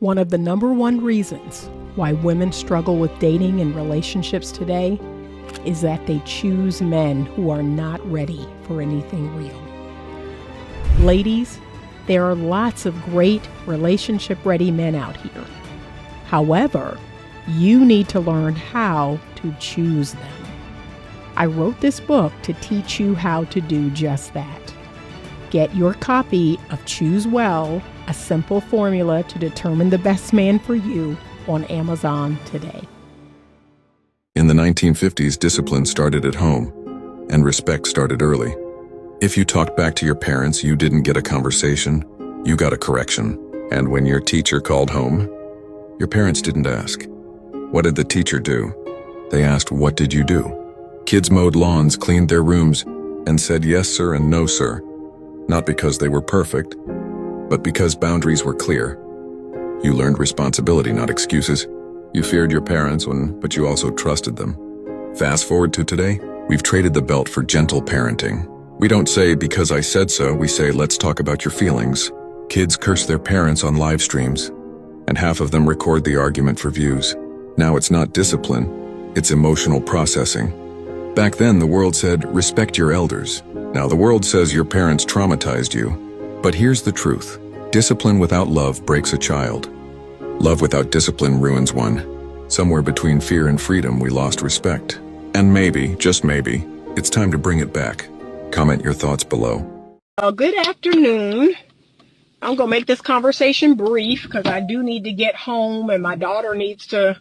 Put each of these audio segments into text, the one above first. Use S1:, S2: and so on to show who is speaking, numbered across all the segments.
S1: One of the number one reasons why women struggle with dating and relationships today is that they choose men who are not ready for anything real. Ladies, there are lots of great relationship-ready men out here. However, you need to learn how to choose them. I wrote this book to teach you how to do just that. Get your copy of Choose Well, a simple formula to determine the best man for you on Amazon today.
S2: In the 1950s, discipline started at home, and respect started early. If you talked back to your parents, you didn't get a conversation, you got a correction. And when your teacher called home, your parents didn't ask, "What did the teacher do?" They asked, "What did you do?" Kids mowed lawns, cleaned their rooms, and said yes, sir, and no, sir. Not because they were perfect, but because boundaries were clear. You learned responsibility, not excuses. You feared your parents, but you also trusted them. Fast forward to today, we've traded the belt for gentle parenting. We don't say, "Because I said so," we say, "Let's talk about your feelings." Kids curse their parents on live streams, and half of them record the argument for views. Now it's not discipline, it's emotional processing. Back then, the world said, "Respect your elders." Now the world says your parents traumatized you. But here's the truth. Discipline without love breaks a child. Love without discipline ruins one. Somewhere between fear and freedom, we lost respect. And maybe, just maybe, it's time to bring it back. Comment your thoughts below.
S1: Good afternoon. I'm going to make this conversation brief because I do need to get home and my daughter needs to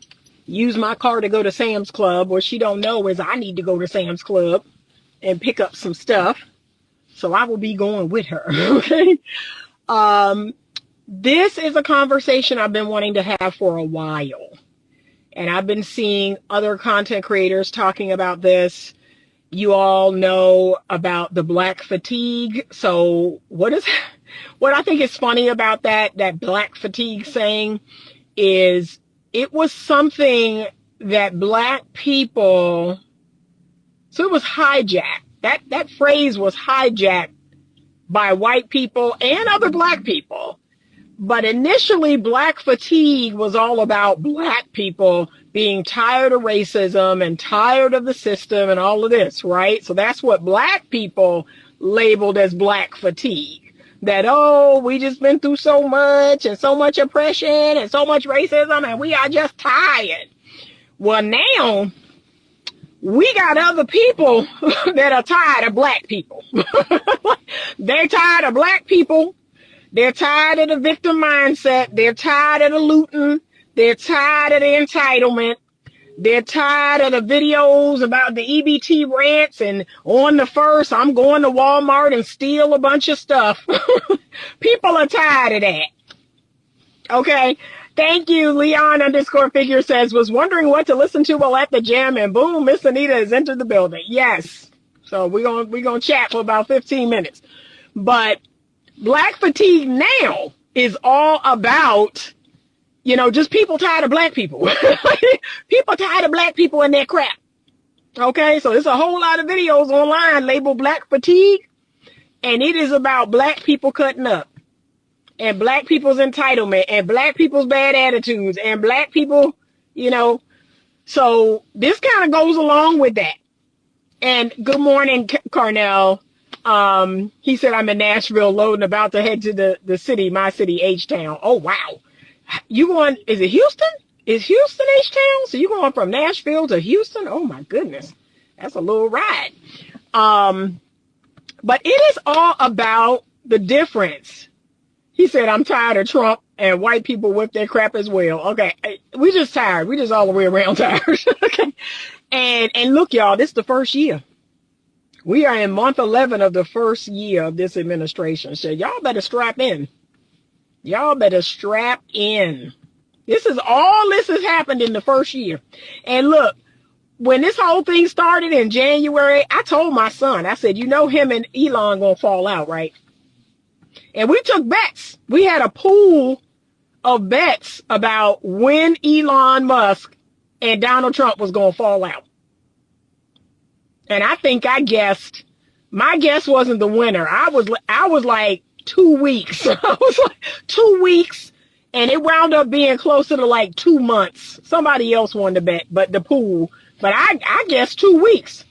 S1: use my car to go to Sam's Club. What she don't know is I need to go to Sam's Club and pick up some stuff. So I will be going with her. Okay. This is a conversation I've been wanting to have for a while. And I've been seeing other content creators talking about this. You all know about the black fatigue. So what I think is funny about that black fatigue saying is it was something that black people, so it was hijacked. That phrase was hijacked by white people and other black people. But initially, black fatigue was all about black people being tired of racism and tired of the system and all of this, right? So that's what black people labeled as black fatigue. That, oh, we just been through so much and so much oppression and so much racism and we are just tired. Well, now we got other people that are tired of black people. They're tired of black people. They're tired of the victim mindset. They're tired of the looting. They're tired of the entitlement. They're tired of the videos about the EBT rants and on the first, I'm going to Walmart and steal a bunch of stuff. People are tired of that. Okay. Thank you. Leon_figure says, was wondering what to listen to while at the gym, and boom, Miss Anita has entered the building. Yes. So we're going to chat for about 15 minutes. But black fatigue now is all about, just people tired of black people. People tired of black people and their crap. Okay. So there's a whole lot of videos online labeled black fatigue, and it is about black people cutting up. And black people's entitlement and black people's bad attitudes and black people, so this kind of goes along with that. And good morning, Carnell. He said, I'm in Nashville loading, about to head to the city, my city, H-Town. Oh, wow. You going, is it Houston? Is Houston H-Town? So you going from Nashville to Houston? Oh my goodness. That's a little ride. But it is all about the difference. He said, I'm tired of Trump and white people whip their crap as well. Okay. We just tired. We just all the way around tired. Okay. And look, y'all, this is the first year. We are in month 11 of the first year of this administration. So y'all better strap in. Y'all better strap in. This has happened in the first year. And look, when this whole thing started in January, I told my son, I said, him and Elon gonna fall out, right? And we took bets. We had a pool of bets about when Elon Musk and Donald Trump was going to fall out. And I think I guessed, my guess wasn't the winner. I was like 2 weeks. I was like 2 weeks And it wound up being closer to like 2 months. Somebody else won the bet, but the pool. But I guess 2 weeks.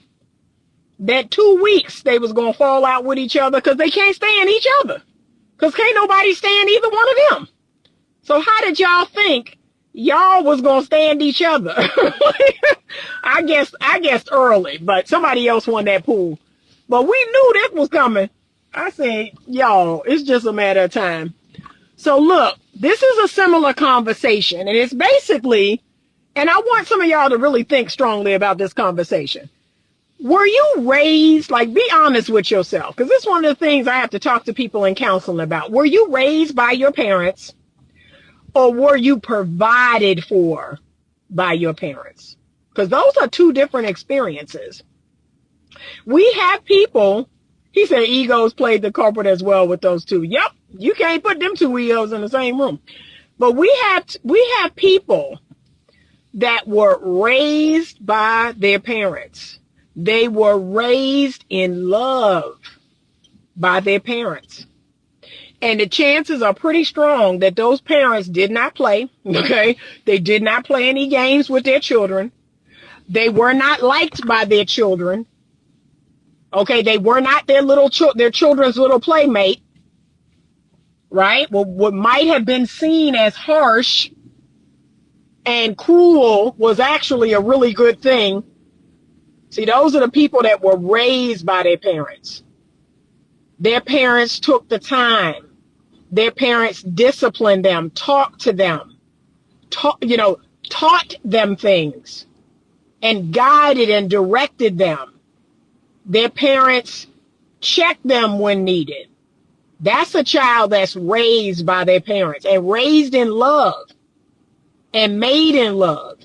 S1: That 2 weeks they was gonna fall out with each other because they can't stand each other. Because can't nobody stand either one of them. So how did y'all think y'all was gonna stand each other? I guessed early, but somebody else won that pool. But we knew this was coming. I said, y'all, it's just a matter of time. So look, this is a similar conversation, and it's basically, and I want some of y'all to really think strongly about this conversation. Were you raised, like, be honest with yourself, because this is one of the things I have to talk to people in counseling about. Were you raised by your parents, or were you provided for by your parents? Because those are two different experiences. We have people, he said egos played the culprit as well with those two. Yep, you can't put them two egos in the same room. But we have people that were raised by their parents. They were raised in love by their parents. And the chances are pretty strong that those parents did not play, okay? They did not play any games with their children. They were not liked by their children. Okay, they were not their children's little playmate, right? Well, what might have been seen as harsh and cruel was actually a really good thing. See, those are the people that were raised by their parents. Their parents took the time. Their parents disciplined them, talked to them, taught them things and guided and directed them. Their parents checked them when needed. That's a child that's raised by their parents and raised in love and made in love.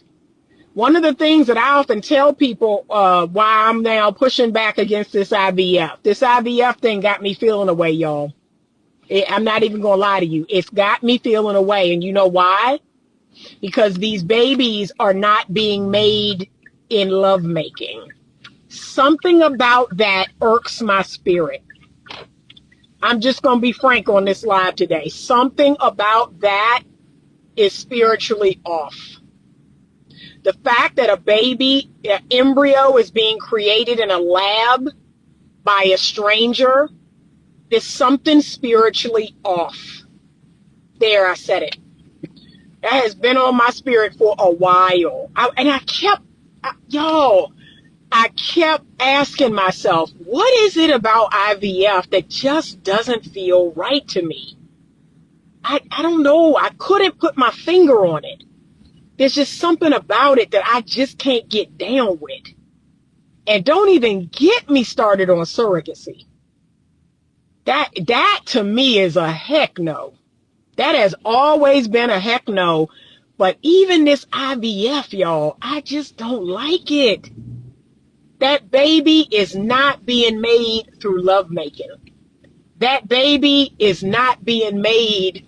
S1: One of the things that I often tell people why I'm now pushing back against this IVF. This IVF thing got me feeling away, y'all. I'm not even going to lie to you. It's got me feeling away. And you know why? Because these babies are not being made in lovemaking. Something about that irks my spirit. I'm just going to be frank on this live today. Something about that is spiritually off. The fact that an embryo is being created in a lab by a stranger is something spiritually off. There, I said it. That has been on my spirit for a while. I kept asking myself, what is it about IVF that just doesn't feel right to me? I don't know. I couldn't put my finger on it. There's just something about it that I just can't get down with. And don't even get me started on surrogacy. That to me is a heck no. That has always been a heck no. But even this IVF, y'all, I just don't like it. That baby is not being made through lovemaking. That baby is not being made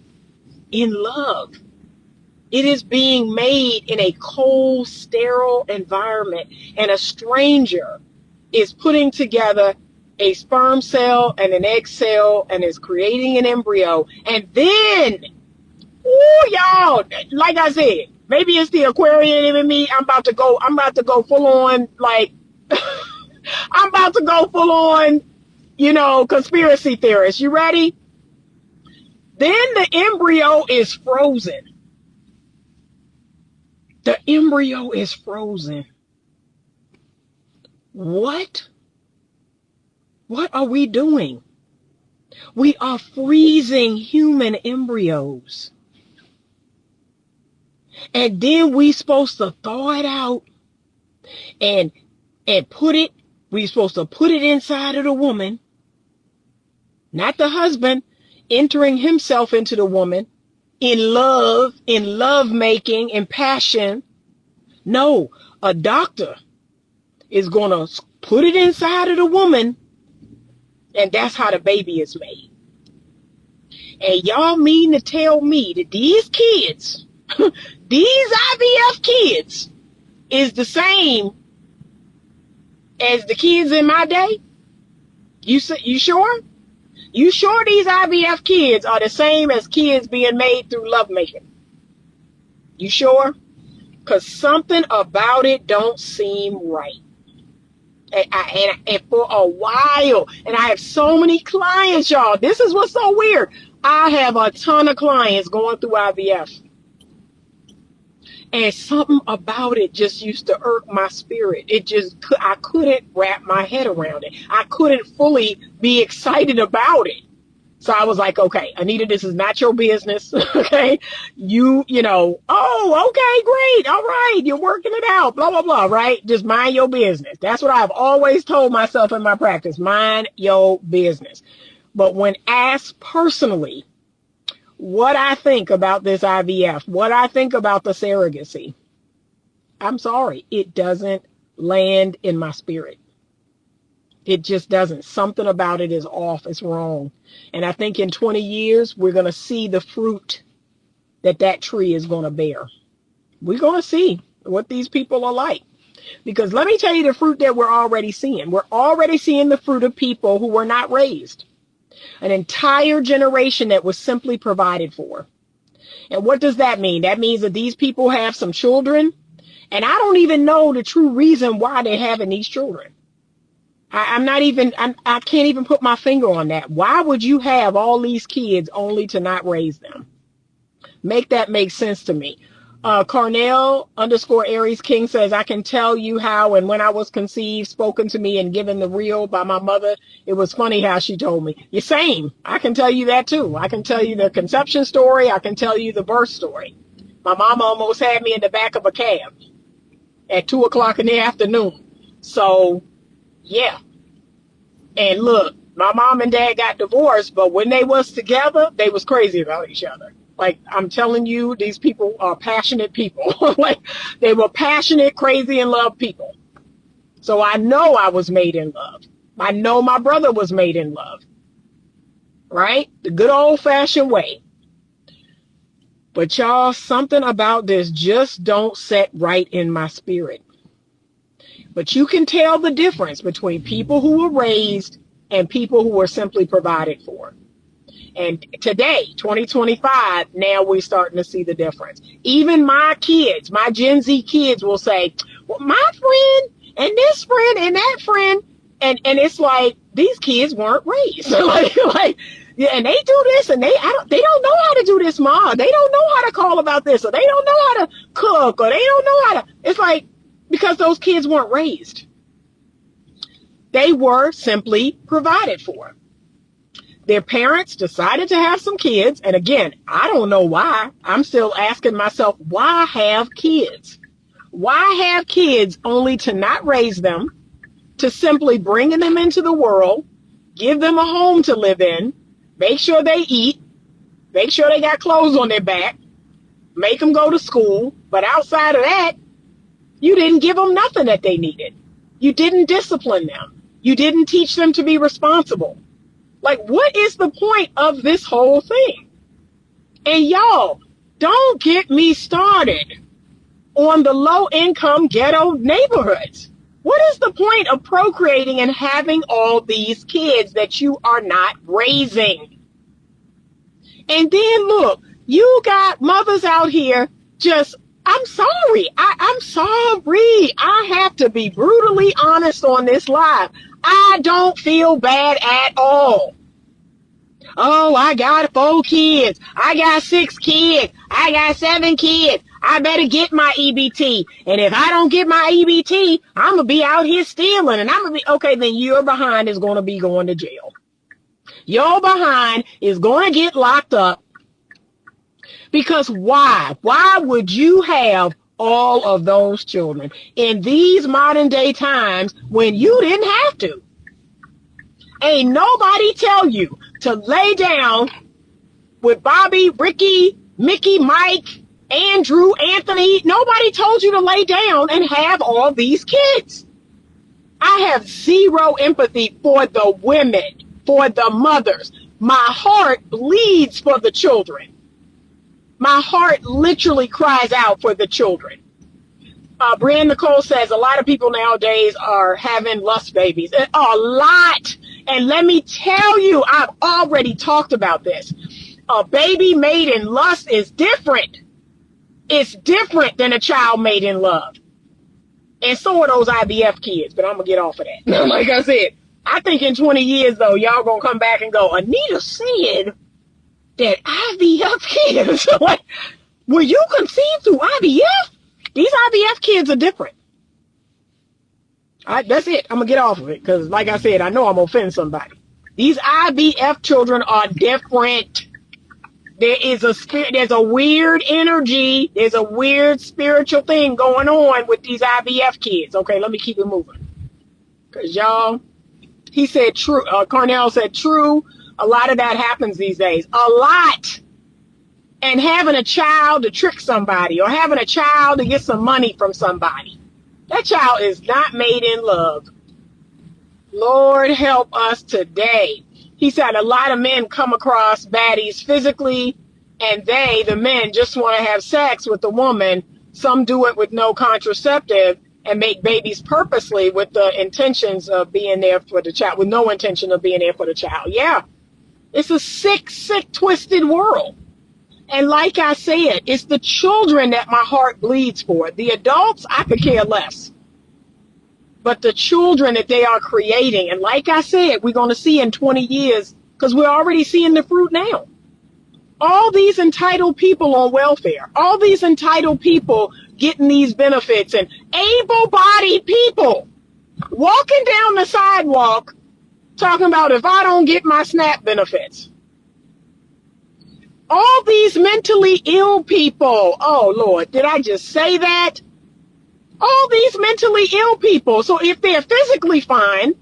S1: in love. It is being made in a cold, sterile environment, and a stranger is putting together a sperm cell and an egg cell and is creating an embryo. And then, y'all, like I said, maybe it's the Aquarian in me. I'm about to go full on, like, I'm about to go full on, conspiracy theorist. You ready? Then the embryo is frozen. The embryo is frozen. What? What are we doing? We are freezing human embryos. And then we supposed to thaw it out and we're supposed to put it inside of the woman, not the husband entering himself into the woman in love making, in passion. No, a doctor is going to put it inside of the woman, and that's how the baby is made. And y'all mean to tell me that these kids, these IVF kids, is the same as the kids in my day? You sure? You sure these IVF kids are the same as kids being made through lovemaking? You sure? Because something about it don't seem right. And for a while, and I have so many clients, y'all. This is what's so weird. I have a ton of clients going through IVF. And something about it just used to irk my spirit. I couldn't wrap my head around it. I couldn't fully be excited about it. So I was like, okay, Anita, this is not your business. Okay. You know, oh, okay, great. All right. You're working it out. Blah, blah, blah. Right. Just mind your business. That's what I've always told myself in my practice. Mind your business. But when asked personally, what I think about this IVF, what I think about the surrogacy, I'm sorry, it doesn't land in my spirit. It just doesn't. Something about it is off. It's wrong. And I think in 20 years, we're going to see the fruit that tree is going to bear. We're going to see what these people are like. Because let me tell you the fruit that we're already seeing. We're already seeing the fruit of people who were not raised. An entire generation that was simply provided for. And what does that mean? That means that these people have some children, and I don't even know the true reason why they're having these children. I can't even put my finger on that. Why would you have all these kids only to not raise them? Make that make sense to me. Carnell_Aries King says, I can tell you how and when I was conceived, spoken to me and given the real by my mother. It was funny how she told me. You're same. I can tell you that too. I can tell you the conception story. I can tell you the birth story. My mama almost had me in the back of a cab at 2:00 in the afternoon. So, yeah. And look, my mom and dad got divorced, but when they was together, they was crazy about each other. Like, I'm telling you, these people are passionate people. Like, they were passionate, crazy, in love people. So I know I was made in love. I know my brother was made in love. Right? The good old-fashioned way. But y'all, something about this just don't set right in my spirit. But you can tell the difference between people who were raised and people who were simply provided for. And today, 2025, now we're starting to see the difference. Even my kids, my Gen Z kids will say, well, my friend and this friend and that friend. And it's like, these kids weren't raised. Yeah, and they do this and they don't know how to do this, Ma. They don't know how to call about this, or they don't know how to cook, or they don't know how to, it's like, because those kids weren't raised. They were simply provided for. Their parents decided to have some kids. And again, I don't know why. I'm still asking myself, why have kids? Why have kids only to not raise them, to simply bringing them into the world, give them a home to live in, make sure they eat, make sure they got clothes on their back, make them go to school. But outside of that, you didn't give them nothing that they needed. You didn't discipline them. You didn't teach them to be responsible. Like, what is the point of this whole thing? And y'all, don't get me started on the low-income ghetto neighborhoods. What is the point of procreating and having all these kids that you are not raising? And then look, you got mothers out here just, I'm sorry. I'm sorry. I have to be brutally honest on this live. I don't feel bad at all. Oh, I got 4 kids. I got 6 kids. I got 7 kids. I better get my EBT. And if I don't get my EBT, I'm going to be out here stealing. And I'm going to be, okay, then your behind is going to be going to jail. Your behind is going to get locked up. Because why? Why would you have all of those children in these modern day times when you didn't have to? Ain't nobody tell you to lay down with Bobby, Ricky, Mickey, Mike, Andrew, Anthony. Nobody told you to lay down and have all these kids. I have zero empathy for the women, for the mothers. My heart bleeds for the children. My heart literally cries out for the children. Brianne Nicole says a lot of people nowadays are having lust babies. A lot. And let me tell you, I've already talked about this. A baby made in lust is different. It's different than a child made in love. And so are those IVF kids, but I'm going to get off of that. Like I said, I think in 20 years, though, y'all going to come back and go, Anita said that IVF kids, like, were you conceived through IVF? These IVF kids are different. That's it. I'm going to get off of it because, like I said, I know I'm going to offend somebody. These IVF children are different. There's a weird energy. There's a weird spiritual thing going on with these IVF kids. Okay, let me keep it moving. Because y'all, he said true. Cornell said true. A lot of that happens these days. A lot. And having a child to trick somebody or having a child to get some money from somebody. That child is not made in love. Lord help us today. He said a lot of men come across baddies physically, and the men, just want to have sex with the woman. Some do it with no contraceptive and make babies purposely with the intentions of being there for the child, with no intention of being there for the child. Yeah, it's a sick, twisted world. And like I said, it's the children that my heart bleeds for. The adults, I could care less. But the children that they are creating, and like I said, we're going to see in 20 years, because we're already seeing the fruit now. All these entitled people on welfare, all these entitled people getting these benefits, and able-bodied people walking down the sidewalk talking about if I don't get my SNAP benefits. All these mentally ill people. Oh, Lord, did I just say that? All these mentally ill people. So if they're physically fine,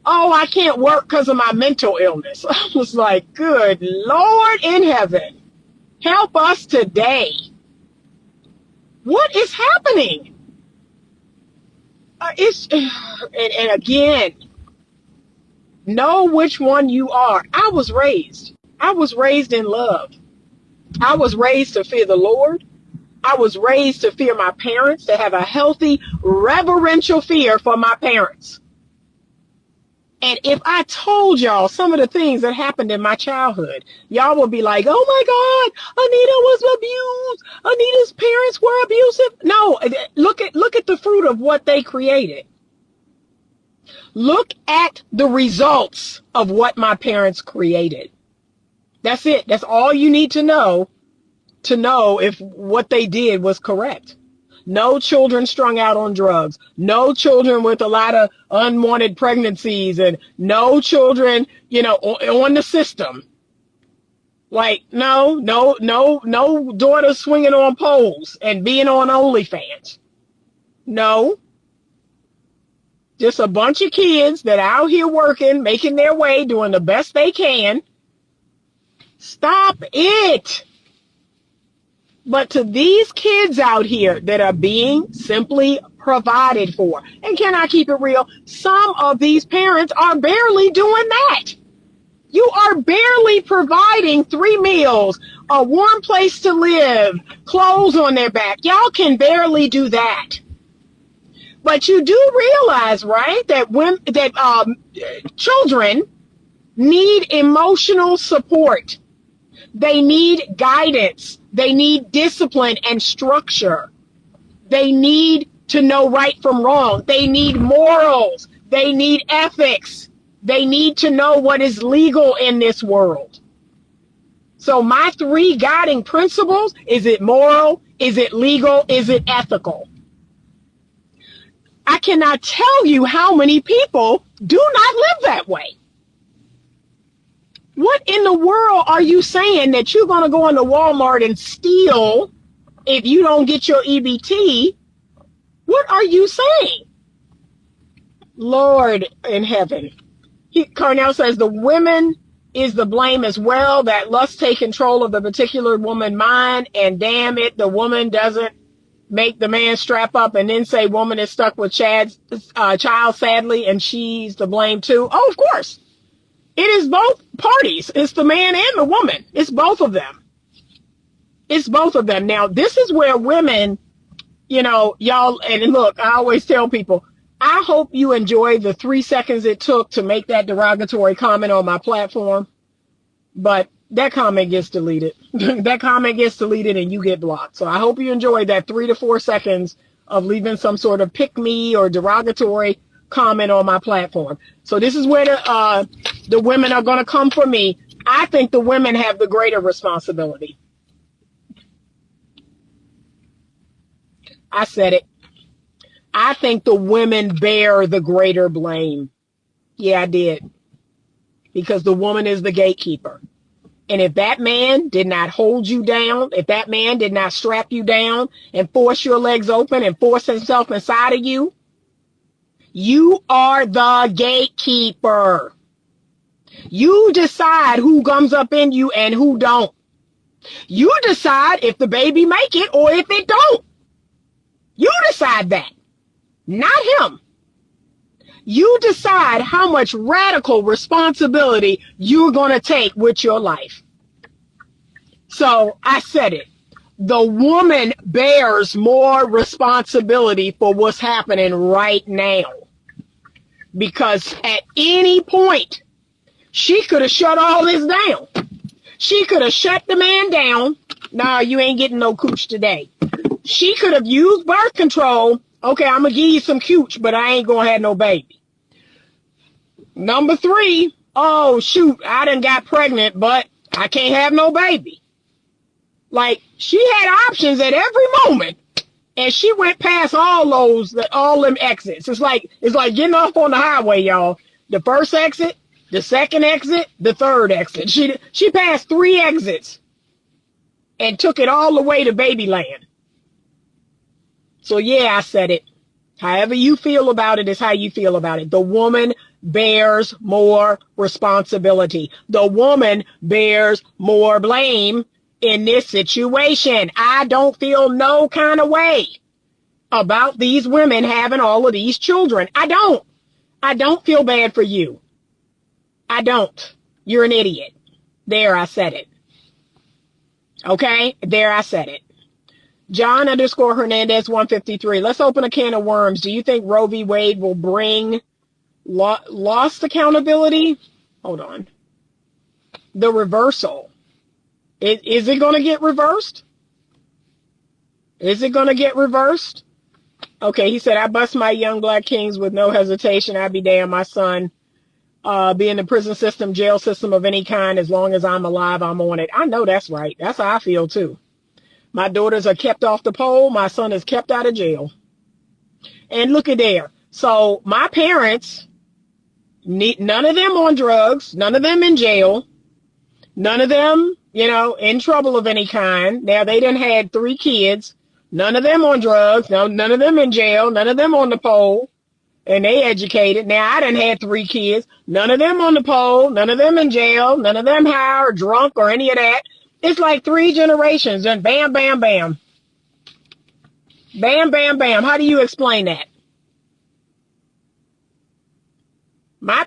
S1: oh, I can't work because of my mental illness. I was like, good Lord in heaven, help us today. What is happening? And again, know which one you are. I was raised in love. I was raised to fear the Lord. I was raised to fear my parents, to have a healthy, reverential fear for my parents. And if I told y'all some of the things that happened in my childhood, y'all would be like, oh my God, Anita was abused. Anita's parents were abusive. No, look at the fruit of what they created. Look at the results of what my parents created. That's it. That's all you need to know if what they did was correct. No children strung out on drugs. No children with a lot of unwanted pregnancies, and no children, on the system. Like, no daughters swinging on poles and being on OnlyFans. No. Just a bunch of kids that are out here working, making their way, doing the best they can. Stop it. But to these kids out here that are being simply provided for, and can I keep it real? Some of these parents are barely doing that. You are barely providing 3 meals, a warm place to live, clothes on their back. Y'all can barely do that. But you do realize, right, that children need emotional support. They need guidance. They need discipline and structure. They need to know right from wrong. They need morals. They need ethics. They need to know what is legal in this world. So my 3 guiding principles: is it moral? Is it legal? Is it ethical? I cannot tell you how many people do not live that way. What in the world are you saying that you're going to go into Walmart and steal if you don't get your EBT? What are you saying? Lord in heaven. Cornell says the women is the blame as well, that lust take control of the particular woman mind, and damn it, the woman doesn't make the man strap up and then say woman is stuck with child sadly and she's to blame too. Oh, of course. It is both parties. It's the man and the woman. It's both of them. It's both of them. Now, this is where women, y'all, and look, I always tell people, I hope you enjoyed the 3 seconds it took to make that derogatory comment on my platform, but that comment gets deleted. That comment gets deleted and you get blocked. So I hope you enjoyed that 3 to 4 seconds of leaving some sort of pick me or derogatory comment on my platform. So this is where the women are going to come for me. I think the women have the greater responsibility. I said it. I think the women bear the greater blame. Yeah, I did. Because the woman is the gatekeeper. And if that man did not hold you down, if that man did not strap you down and force your legs open and force himself inside of you, you are the gatekeeper. You decide who comes up in you and who don't. You decide if the baby make it or if it don't. You decide that. Not him. You decide how much radical responsibility you're going to take with your life. So I said it. The woman bears more responsibility for what's happening right now. Because at any point, she could have shut all this down. She could have shut the man down. Nah, you ain't getting no cooch today. She could have used birth control. Okay, I'm going to give you some cooch, but I ain't going to have no baby. Number 3, oh, shoot, I done got pregnant, but I can't have no baby. Like, she had options at every moment, and she went past all them exits. It's like getting off on the highway, y'all. The first exit, the second exit, the third exit. She passed 3 exits and took it all the way to Babyland. So yeah, I said it. However you feel about it is how you feel about it. The woman bears more responsibility. The woman bears more blame in this situation. I don't feel no kind of way about these women having all of these children. I don't feel bad for you. I don't. You're an idiot. There, I said it. Okay? There, I said it. John_Hernandez 153. Let's open a can of worms. Do you think Roe v. Wade will bring lost accountability? Hold on. The reversal. Is it going to get reversed? Is it going to get reversed? Okay, he said, I bust my young black kings with no hesitation. I'd be damned, my son. Be in the prison system, jail system of any kind. As long as I'm alive, I'm on it. I know that's right. That's how I feel too. My daughters are kept off the pole. My son is kept out of jail. And look at there. So my parents, none of them on drugs, none of them in jail, none of them, in trouble of any kind. Now they done had 3 kids, none of them on drugs, none of them in jail, none of them on the pole, and they educated. Now I done had 3 kids, none of them on the pole, none of them in jail, none of them high or drunk or any of that. It's like 3 generations and bam, bam, bam. Bam, bam, bam. How do you explain that? My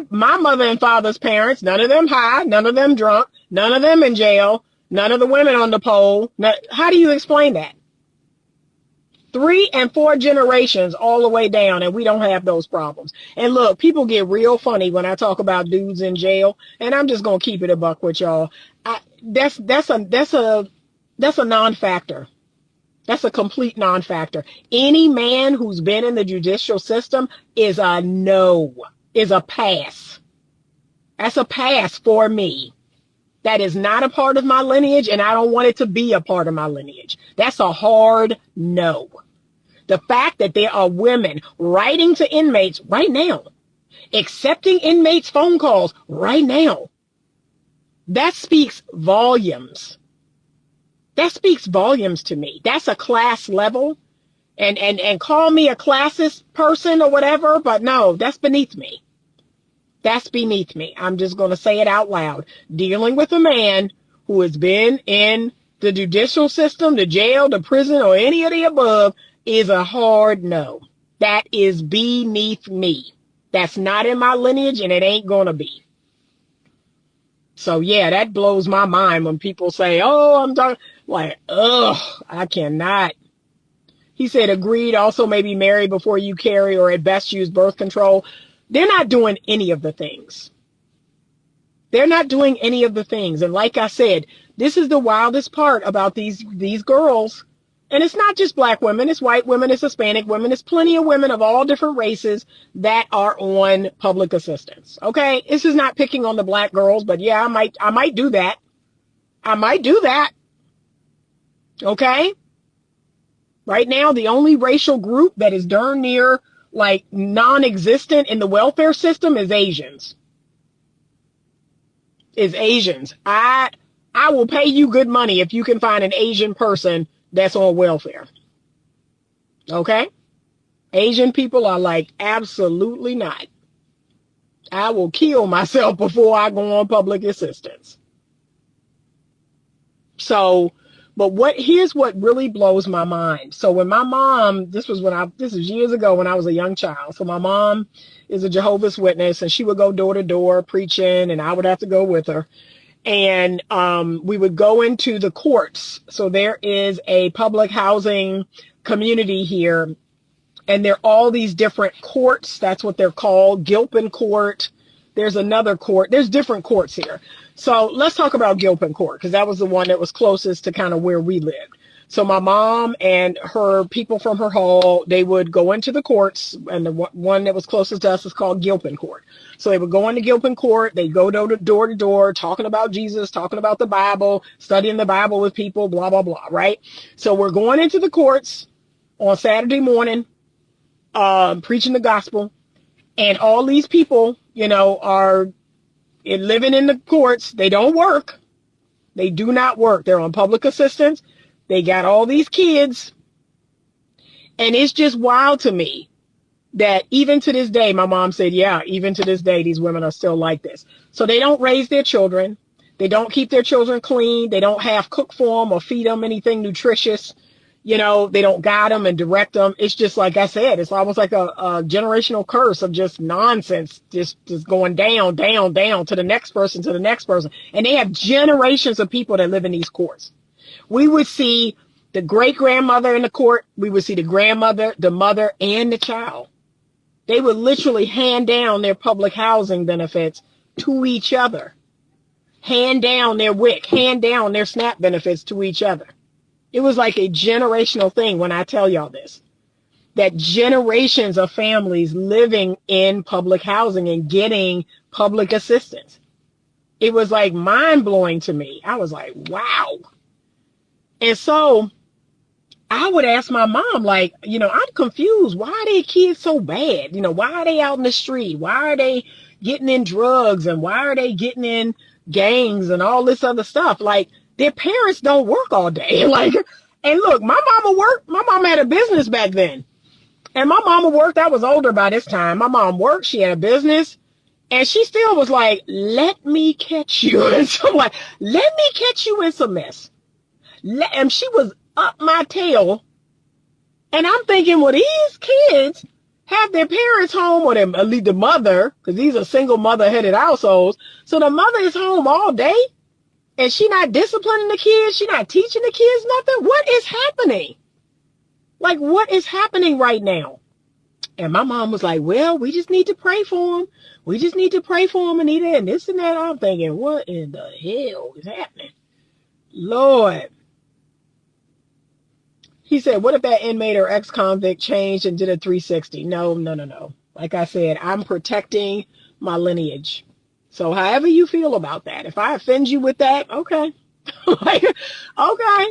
S1: mother and father's parents, none of them high, none of them drunk, none of them in jail, none of the women on the pole. How do you explain that? 3 and 4 generations all the way down, and we don't have those problems. And look, people get real funny when I talk about dudes in jail, and I'm just gonna keep it a buck with y'all. That's a non-factor. That's a complete non-factor. Any man who's been in the judicial system is a no, is a pass. That's a pass for me. That is not a part of my lineage, and I don't want it to be a part of my lineage. That's a hard no. The fact that there are women writing to inmates right now, accepting inmates' phone calls right now, that speaks volumes. That speaks volumes to me. That's a class level. And call me a classist person or whatever, but no, that's beneath me. That's beneath me. I'm just going to say it out loud. Dealing with a man who has been in the judicial system, the jail, the prison, or any of the above is a hard no. That is beneath me. That's not in my lineage, and it ain't going to be. So yeah, that blows my mind when people say, oh, I'm talking like, ugh, I cannot. He said, agreed, also maybe marry before you carry or at best use birth control. They're not doing any of the things. They're not doing any of the things. And like I said, this is the wildest part about these girls. And it's not just black women, it's white women, it's Hispanic women, it's plenty of women of all different races that are on public assistance. Okay? This is not picking on the black girls, but yeah, I might do that. I might do that. Okay? Right now, the only racial group that is darn near like non-existent in the welfare system is Asians. I will pay you good money if you can find an Asian person that's on welfare. Okay? Asian people are like, absolutely not. I will kill myself before I go on public assistance. So, but here's what really blows my mind. So when my mom, this was years ago when I was a young child. So my mom is a Jehovah's Witness, and she would go door to door preaching, and I would have to go with her. And we would go into the courts. So there is a public housing community here, and there are all these different courts. That's what they're called. Gilpin Court. There's another court. There's different courts here. So let's talk about Gilpin Court, because that was the one that was closest to kind of where we lived. So my mom and her people from her hall, they would go into the courts, and the one that was closest to us is called Gilpin Court. So they would go into Gilpin Court, they'd go door to door, talking about Jesus, talking about the Bible, studying the Bible with people, blah, blah, blah, right? So we're going into the courts on Saturday morning, preaching the gospel, and all these people, are living in the courts. They don't work. They do not work. They're on public assistance. They got all these kids. And it's just wild to me that even to this day, my mom said, yeah, even to this day, these women are still like this. So they don't raise their children. They don't keep their children clean. They don't have cook for them or feed them anything nutritious. They don't guide them and direct them. It's just like I said, it's almost like a generational curse of just nonsense, just going down, down, down to the next person, to the next person. And they have generations of people that live in these courts. We would see the great-grandmother in the court. We would see the grandmother, the mother, and the child. They would literally hand down their public housing benefits to each other. Hand down their WIC, hand down their SNAP benefits to each other. It was like a generational thing when I tell y'all this, that generations of families living in public housing and getting public assistance. It was like mind blowing to me. I was like, wow. And so I would ask my mom, like, I'm confused. Why are their kids so bad? Why are they out in the street? Why are they getting in drugs? And why are they getting in gangs and all this other stuff? Like, their parents don't work all day. Like, and look, my mama worked. My mom had a business back then. And my mama worked. I was older by this time. My mom worked. She had a business. And she still was like, let me catch you. And so I'm like, let me catch you in some mess. And she was up my tail. And I'm thinking, well, these kids have their parents home, or at least the mother, because these are single mother-headed households. So the mother is home all day. And she not disciplining the kids. She not teaching the kids nothing. What is happening? Like, what is happening right now? And my mom was like, well, we just need to pray for them. We just need to pray for them, Anita, and this and that. I'm thinking, what in the hell is happening? Lord. He said, what if that inmate or ex-convict changed and did a 360? No. Like I said, I'm protecting my lineage. So however you feel about that, if I offend you with that, okay. Like, okay.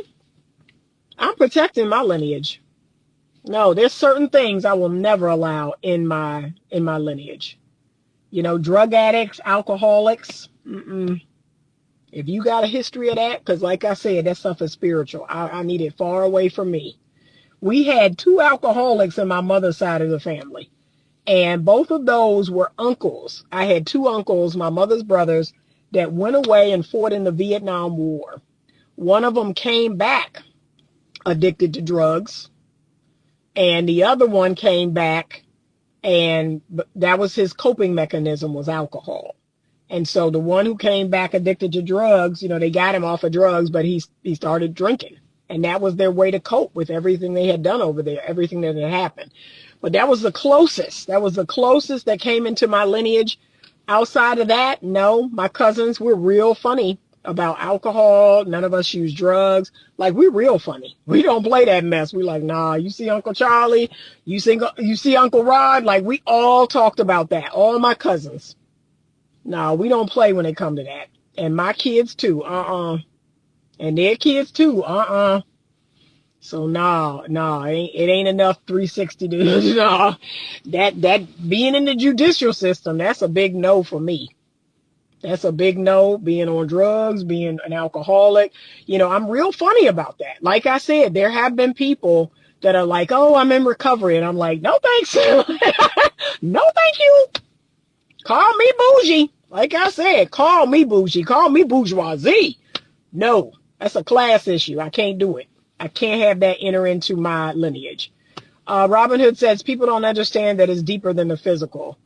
S1: I'm protecting my lineage. No, there's certain things I will never allow in my lineage. Drug addicts, alcoholics. If you got a history of that, because like I said, that stuff is spiritual. I need it far away from me. We had 2 alcoholics in my mother's side of the family. And both of those were uncles. I had 2 uncles, my mother's brothers, that went away and fought in the Vietnam War. One of them came back addicted to drugs. And the other one came back, and that was his coping mechanism, was alcohol. And so the one who came back addicted to drugs, they got him off of drugs, but he started drinking. And that was their way to cope with everything they had done over there, everything that had happened. But that was the closest. That was the closest that came into my lineage. Outside of that, no, my cousins were real funny about alcohol. None of us use drugs. Like, we're real funny. We don't play that mess. We like, nah, you see Uncle Charlie, you see Uncle Rod. Like, we all talked about that. All my cousins. No, we don't play when it come to that. And my kids too. And their kids too. So no, it ain't enough 360 to no. That being in the judicial system, that's a big no for me. That's a big no. Being on drugs, being an alcoholic, I'm real funny about that. Like I said, there have been people that are like, "Oh, I'm in recovery," and I'm like, "No, thanks, no, thank you. Call me bougie." Like I said, call me bougie, call me bourgeoisie. No, that's a class issue. I can't do it. I can't have that enter into my lineage. Robin Hood says people don't understand that it's deeper than the physical.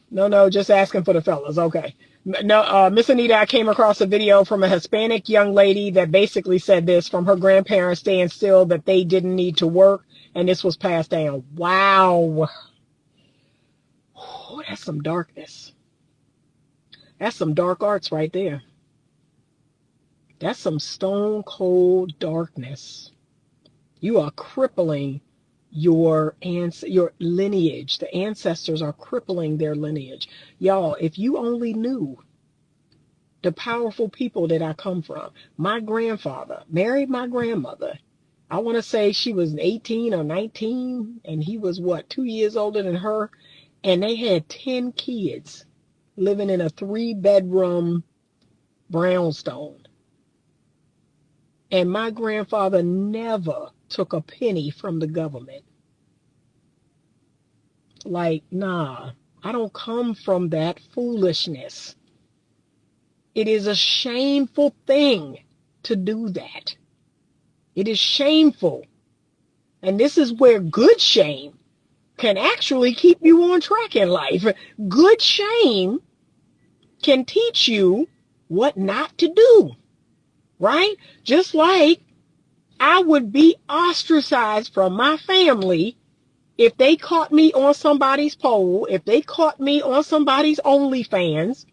S1: No, just asking for the fellas. Okay. No, Miss Anita, I came across a video from a Hispanic young lady that basically said this from her grandparents staying still, that they didn't need to work, and this was passed down. Wow. Oh, that's some darkness. That's some dark arts right there. That's some stone cold darkness. You are crippling your lineage. The ancestors are crippling their lineage. Y'all, if you only knew the powerful people that I come from. My grandfather married my grandmother. I want to say she was 18 or 19, and he was, 2 years older than her? And they had 10 kids living in a 3-bedroom brownstone. And my grandfather never took a penny from the government. Like, nah, I don't come from that foolishness. It is a shameful thing to do that. It is shameful. And this is where good shame can actually keep you on track in life. Good shame can teach you what not to do, right? Just like I would be ostracized from my family if they caught me on somebody's pole, if they caught me on somebody's OnlyFans.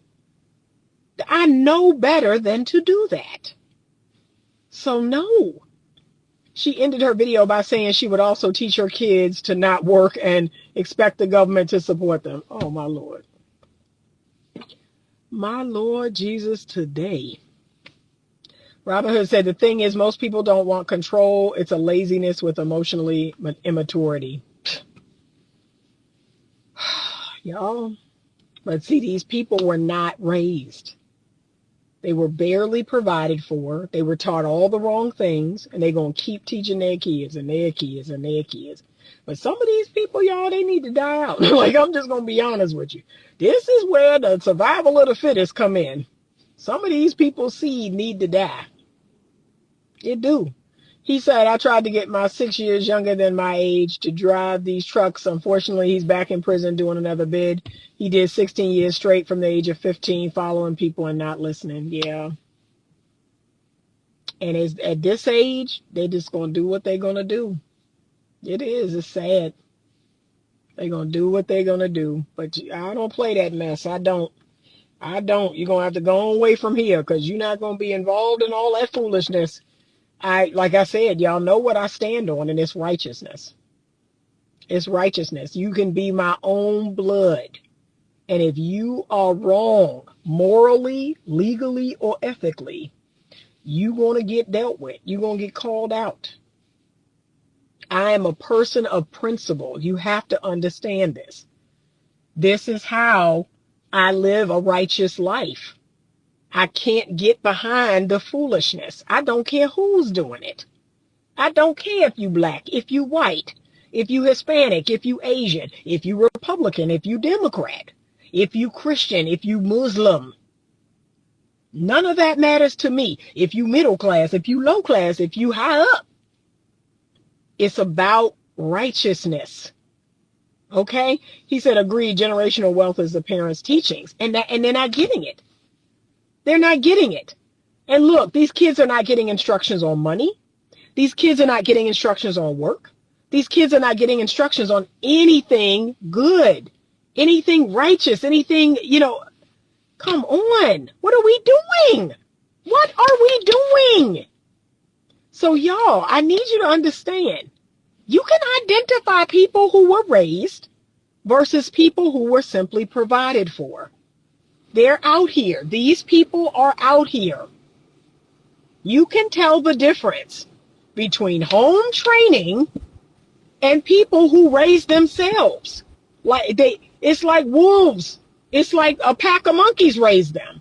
S1: I know better than to do that. So no. She ended her video by saying she would also teach her kids to not work and expect the government to support them. Oh, my Lord. My Lord Jesus today. Robin Hood said, the thing is, most people don't want control. It's a laziness with emotionally immaturity. Y'all. But see, these people were not raised. They were barely provided for. They were taught all the wrong things, and they're going to keep teaching their kids and their kids and their kids. But some of these people, y'all, they need to die out. Like, I'm just going to be honest with you. This is where the survival of the fittest come in. Some of these people's seed need to die. It do. He said, I tried to get my 6 years younger than my age to drive these trucks. Unfortunately, he's back in prison doing another bid. He did 16 years straight from the age of 15, following people and not listening. Yeah. And it's, at this age, they're just going to do what they're going to do. It is. It's sad. They're going to do what they're going to do. But I don't play that mess. I don't. You're going to have to go away from here because you're not going to be involved in all that foolishness. Like I said, y'all know what I stand on, and it's righteousness. It's righteousness. You can be my own blood. And if you are wrong, morally, legally, or ethically, you're going to get dealt with. You're going to get called out. I am a person of principle. You have to understand this. This is how I live a righteous life. I can't get behind the foolishness. I don't care who's doing it. I don't care if you black, if you white, if you Hispanic, if you Asian, if you Republican, if you Democrat, if you Christian, if you Muslim. None of that matters to me. If you middle class, if you low class, if you high up. It's about righteousness. Okay? He said, agreed, generational wealth is the parents' teachings. And they're not getting it. They're not getting it. And look, these kids are not getting instructions on money. These kids are not getting instructions on work. These kids are not getting instructions on anything good, anything righteous, anything, come on. What are we doing? What are we doing? So y'all, I need you to understand, you can identify people who were raised versus people who were simply provided for. They're out here. These people are out here. You can tell the difference between home training and people who raise themselves. It's like wolves. It's like a pack of monkeys raised them.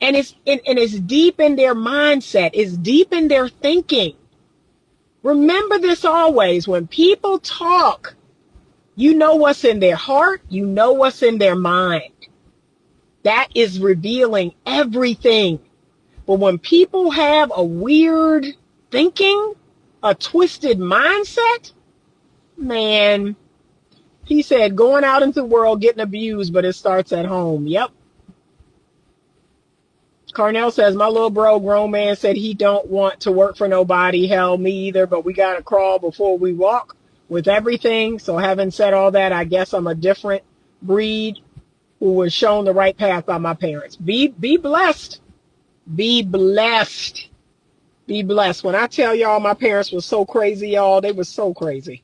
S1: And it's deep in their mindset. It's deep in their thinking. Remember this always. When people talk, you know what's in their heart. You know what's in their mind. That is revealing everything. But when people have a weird thinking, a twisted mindset, man, he said going out into the world getting abused, but it starts at home. Yep. Carnell says, my little bro, grown man, said he don't want to work for nobody. Hell, me either, but we got to crawl before we walk with everything. So having said all that, I guess I'm a different breed who was shown the right path by my parents. Be blessed. Be blessed. Be blessed. When I tell y'all my parents were so crazy, y'all, they were so crazy.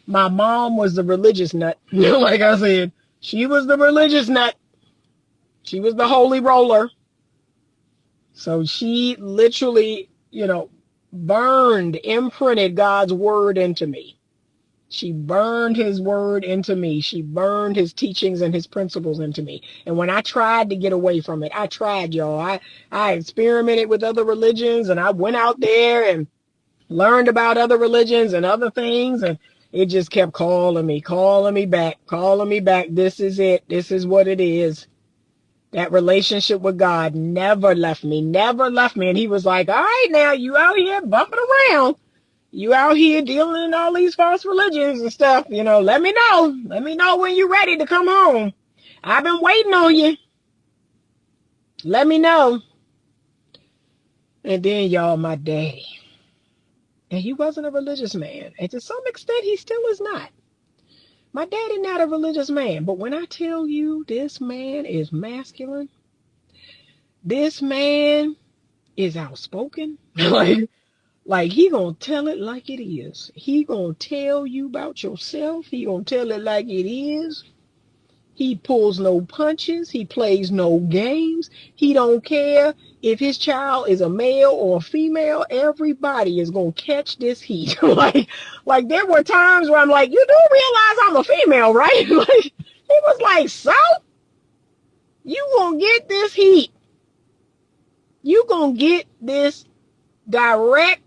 S1: My mom was the religious nut. Like I said, she was the religious nut. She was the holy roller. So she literally, imprinted God's word into me. She burned his word into me. She burned his teachings and his principles into me. And when I tried to get away from it, I tried, y'all. I experimented with other religions, and I went out there and learned about other religions and other things. And it just kept calling me back. This is it. This is what it is. That relationship with God never left me. And he was like, all right, now you out here bumping around. You out here dealing in all these false religions and stuff, let me know. Let me know when you're ready to come home. I've been waiting on you. Let me know. And then, y'all, my daddy. And he wasn't a religious man. And to some extent, he still is not. My daddy not a religious man. But when I tell you this man is masculine, this man is outspoken. Like he gonna tell it like it is. He gonna tell you about yourself. He gonna tell it like it is. He pulls no punches. He plays no games. He don't care if his child is a male or a female. Everybody is gonna catch this heat. like there were times where I'm like, you do realize I'm a female, right? Like he was like, so you gonna get this heat. You gonna get this direct,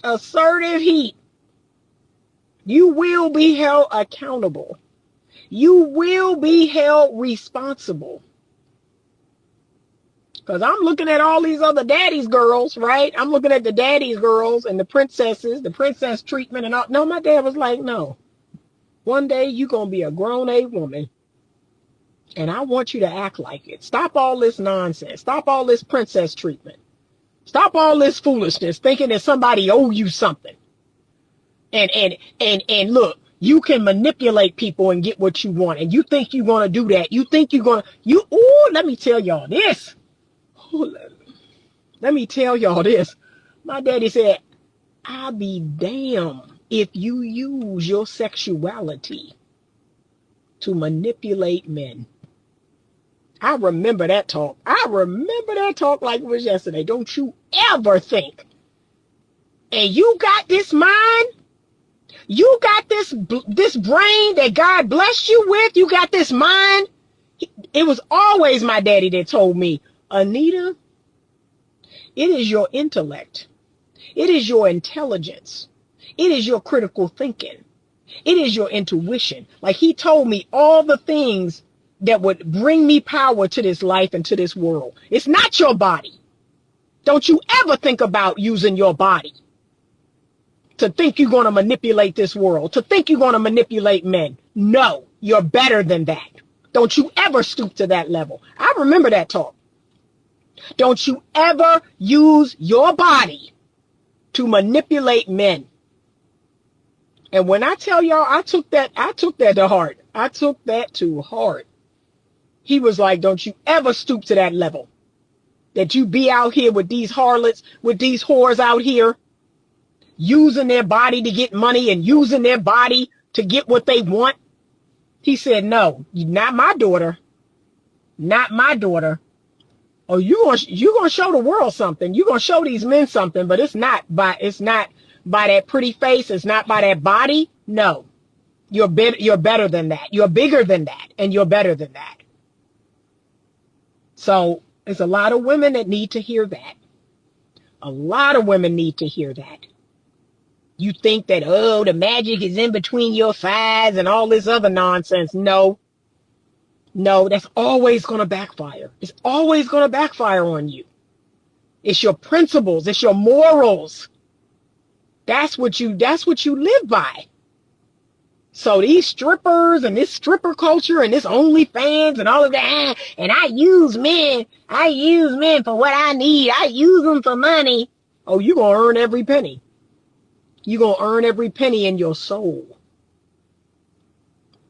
S1: assertive heat. You will be held accountable. You will be held responsible. Because I'm looking at all these other daddy's girls, right? I'm looking at the daddy's girls and the princesses, the princess treatment and all. No, my dad was like, no. One day you're going to be a grown A woman. And I want you to act like it. Stop all this nonsense. Stop all this princess treatment. Stop all this foolishness, thinking that somebody owe you something. And look, you can manipulate people and get what you want. And you think you're going to do that. You think you're going to, let me tell y'all this. Let me tell y'all this. My daddy said, I'll be damned if you use your sexuality to manipulate men. I remember that talk. Like it was yesterday. Don't you ever think. And you got this mind. You got this brain that God blessed you with. You got this mind. It was always my daddy that told me, Anita, it is your intellect. It is your intelligence. It is your critical thinking. It is your intuition. Like he told me all the things that would bring me power to this life and to this world. It's not your body. Don't you ever think about using your body to think you're going to manipulate this world, to think you're going to manipulate men. No, you're better than that. Don't you ever stoop to that level. I remember that talk. Don't you ever use your body to manipulate men. And when I tell y'all, I took that to heart. I took that to heart. He was like, don't you ever stoop to that level. That you be out here with these harlots, with these whores out here, using their body to get money and using their body to get what they want. He said, no, not my daughter. Not my daughter. Oh, you gonna show the world something. You're gonna show these men something, but it's not by that pretty face, it's not by that body. No. You're better than that. You're bigger than that, and you're better than that. So there's a lot of women that need to hear that. A lot of women need to hear that. You think that, oh, the magic is in between your thighs and all this other nonsense. No, that's always going to backfire. It's always going to backfire on you. It's your principles. It's your morals. That's what you live by. So these strippers and this stripper culture and this OnlyFans and all of that, and I use men for what I need. I use them for money. Oh, you're going to earn every penny. You're going to earn every penny in your soul.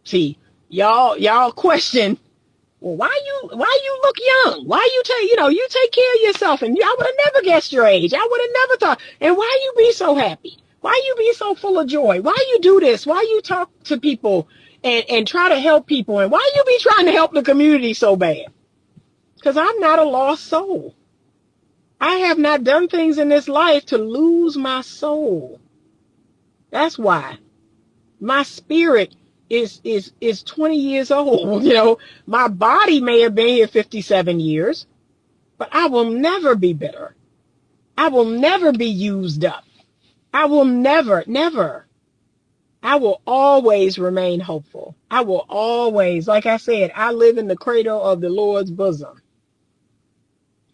S1: See, y'all question, well, why you look young? Why you take care of yourself, and I would have never guessed your age. I would have never thought. And why you be so happy? Why you be so full of joy? Why you do this? Why you talk to people and try to help people? And why you be trying to help the community so bad? Because I'm not a lost soul. I have not done things in this life to lose my soul. That's why. My spirit is 20 years old. My body may have been here 57 years, but I will never be bitter. I will never be used up. I will never. I will always remain hopeful. I will always, like I said, I live in the cradle of the Lord's bosom.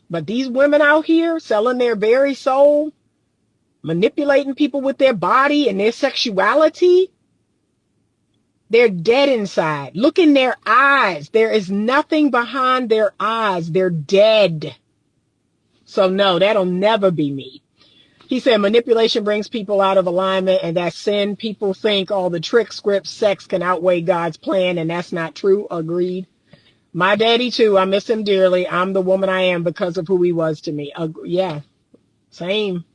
S1: But these women out here selling their very soul, manipulating people with their body and their sexuality, they're dead inside. Look in their eyes. There is nothing behind their eyes. They're dead. So no, that'll never be me. He said manipulation brings people out of alignment, and that's sin. People think all the trick, script, sex can outweigh God's plan, and that's not true. Agreed. My daddy too. I miss him dearly. I'm the woman I am because of who he was to me. Yeah, same.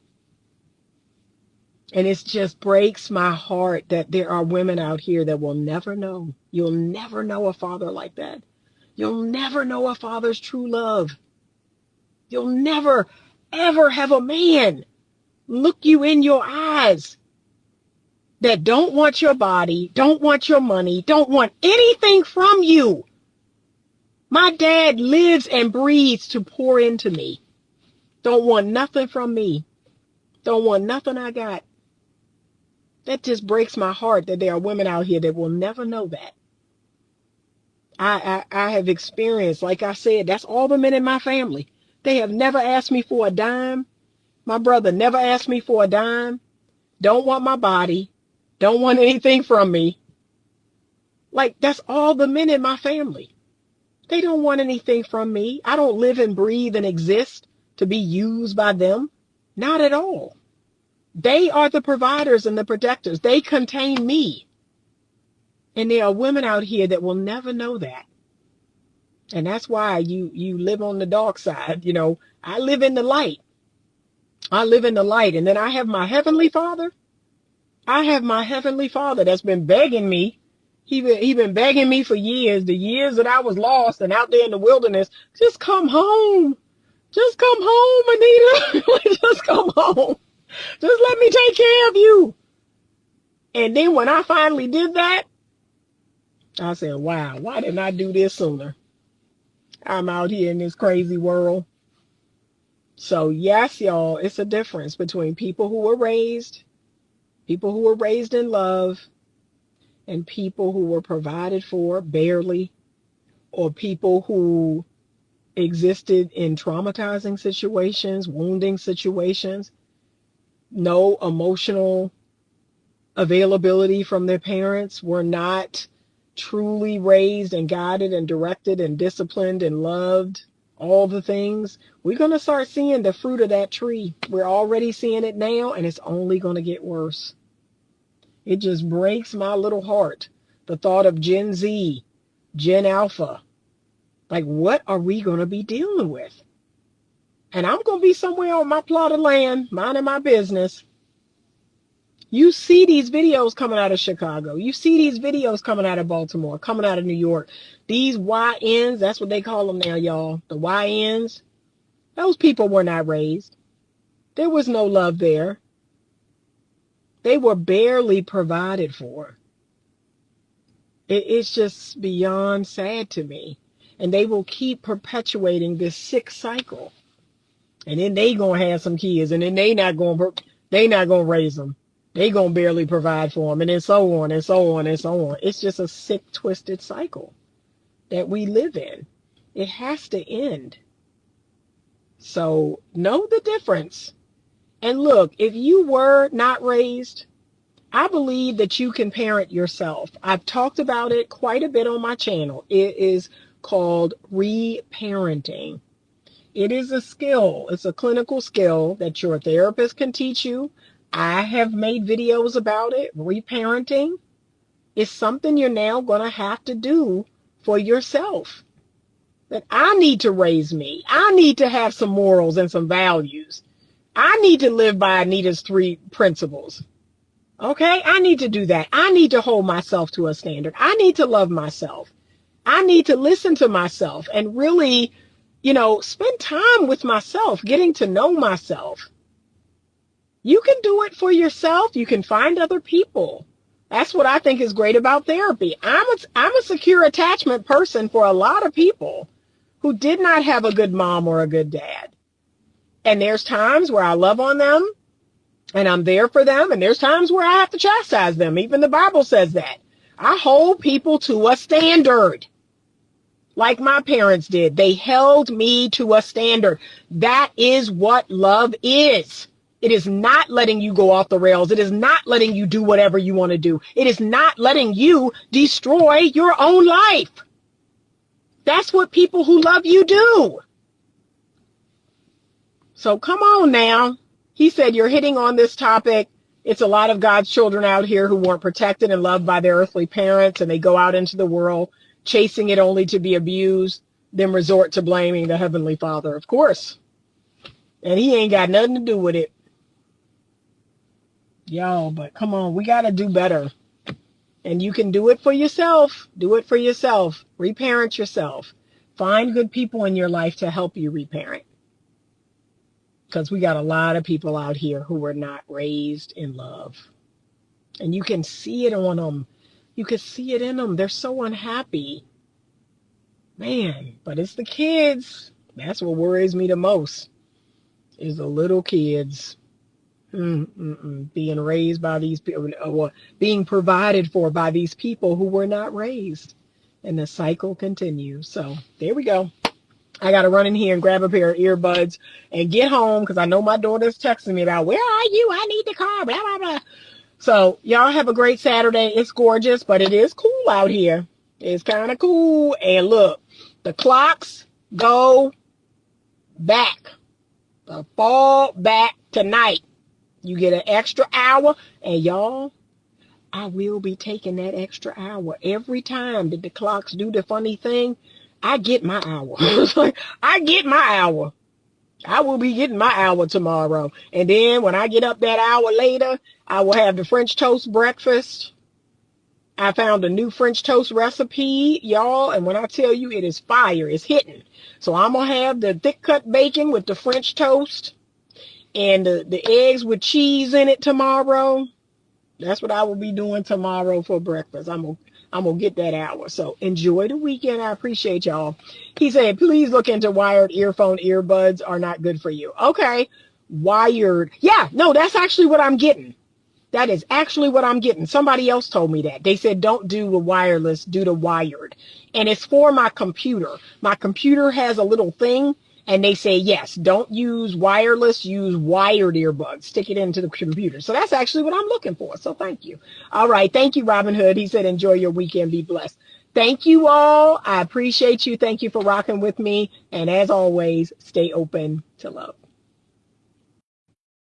S1: And it just breaks my heart that there are women out here that will never know. You'll never know a father like that. You'll never know a father's true love. You'll never, ever have a man look you in your eyes that don't want your body, don't want your money, don't want anything from you. My dad lives and breathes to pour into me. Don't want nothing from me. Don't want nothing I got. That just breaks my heart that there are women out here that will never know that. I have experienced, like I said, that's all the men in my family. They have never asked me for a dime. My brother never asked me for a dime. Don't want my body. Don't want anything from me. Like, that's all the men in my family. They don't want anything from me. I don't live and breathe and exist to be used by them. Not at all. They are the providers and the protectors. They contain me. And there are women out here that will never know that. And that's why you live on the dark side. I live in the light. I live in the light. And then I have my heavenly Father. I have my heavenly Father that's been begging me. He been begging me for years, the years that I was lost and out there in the wilderness. Just come home. Just come home, Anita. Just come home. Just let me take care of you. And then when I finally did that, I said, wow, why didn't I do this sooner? I'm out here in this crazy world. So yes, y'all, it's a difference between people who were raised in love, and people who were provided for barely, or people who existed in traumatizing situations, wounding situations, no emotional availability from their parents, were not truly raised and guided and directed and disciplined and loved all the things. We're going to start seeing the fruit of that tree. We're already seeing it now, and it's only going to get worse. It just breaks my little heart. The thought of Gen Z, Gen Alpha. Like, what are we going to be dealing with? And I'm going to be somewhere on my plot of land, minding my business. You see these videos coming out of Chicago. You see these videos coming out of Baltimore, coming out of New York. These YNs, that's what they call them now, y'all. The YNs. Those people were not raised. There was no love there. They were barely provided for. It's just beyond sad to me. And they will keep perpetuating this sick cycle. And then they gonna have some kids, and then they not gonna raise them. They gonna barely provide for them, and then so on and so on and so on. It's just a sick, twisted cycle that we live in. It has to end. So know the difference. And look, if you were not raised, I believe that you can parent yourself. I've talked about it quite a bit on my channel. It is called reparenting. It is a skill. It's a clinical skill that your therapist can teach you. I have made videos about it. Reparenting is something you're now going to have to do for yourself. That I need to raise me. I need to have some morals and some values. I need to live by Anita's 3 principles. Okay? I need to do that. I need to hold myself to a standard. I need to love myself. I need to listen to myself and really, spend time with myself, getting to know myself. You can do it for yourself. You can find other people. That's what I think is great about therapy. I'm a secure attachment person for a lot of people who did not have a good mom or a good dad. And there's times where I love on them and I'm there for them. And there's times where I have to chastise them. Even the Bible says that. I hold people to a standard. Like my parents did. They held me to a standard. That is what love is. It is not letting you go off the rails. It is not letting you do whatever you want to do. It is not letting you destroy your own life. That's what people who love you do. So come on now. He said you're hitting on this topic. It's a lot of God's children out here who weren't protected and loved by their earthly parents, and they go out into the world chasing it only to be abused, then resort to blaming the Heavenly Father, of course. And he ain't got nothing to do with it. Yo, but come on, we got to do better. And you can do it for yourself. Do it for yourself. Reparent yourself. Find good people in your life to help you reparent. Because we got a lot of people out here who were not raised in love. And you can see it on them. You can see it in them. They're so unhappy. Man, but it's the kids. That's what worries me the most. Is the little kids being raised by these people, or being provided for by these people who were not raised. And the cycle continues. So there we go. I got to run in here and grab a pair of earbuds and get home because I know my daughter's texting me about, where are you? I need the car, blah, blah, blah. So y'all have a great Saturday. It's gorgeous, but it is cool out here. It's kind of cool. And look, the clocks go back. The fall back tonight. You get an extra hour. And y'all, I will be taking that extra hour. Every time that the clocks do the funny thing, I get my hour. I get my hour. I will be getting my hour tomorrow. And then when I get up that hour later, I will have the French toast breakfast. I found a new French toast recipe, y'all. And when I tell you it is fire, it's hitting. So I'm going to have the thick cut bacon with the French toast and the eggs with cheese in it tomorrow. That's what I will be doing tomorrow for breakfast. I'm going to get that hour. So enjoy the weekend. I appreciate y'all. He said, please look into wired earbuds are not good for you. Okay. Wired. Yeah, no, that's actually what I'm getting. That is actually what I'm getting. Somebody else told me that. They said, don't do the wireless, do the wired. And it's for my computer. My computer has a little thing. And they say, yes, don't use wireless, use wired earbuds. Stick it into the computer. So that's actually what I'm looking for. So thank you. All right. Thank you, Robin Hood. He said, enjoy your weekend. Be blessed. Thank you all. I appreciate you. Thank you for rocking with me. And as always, stay open to love.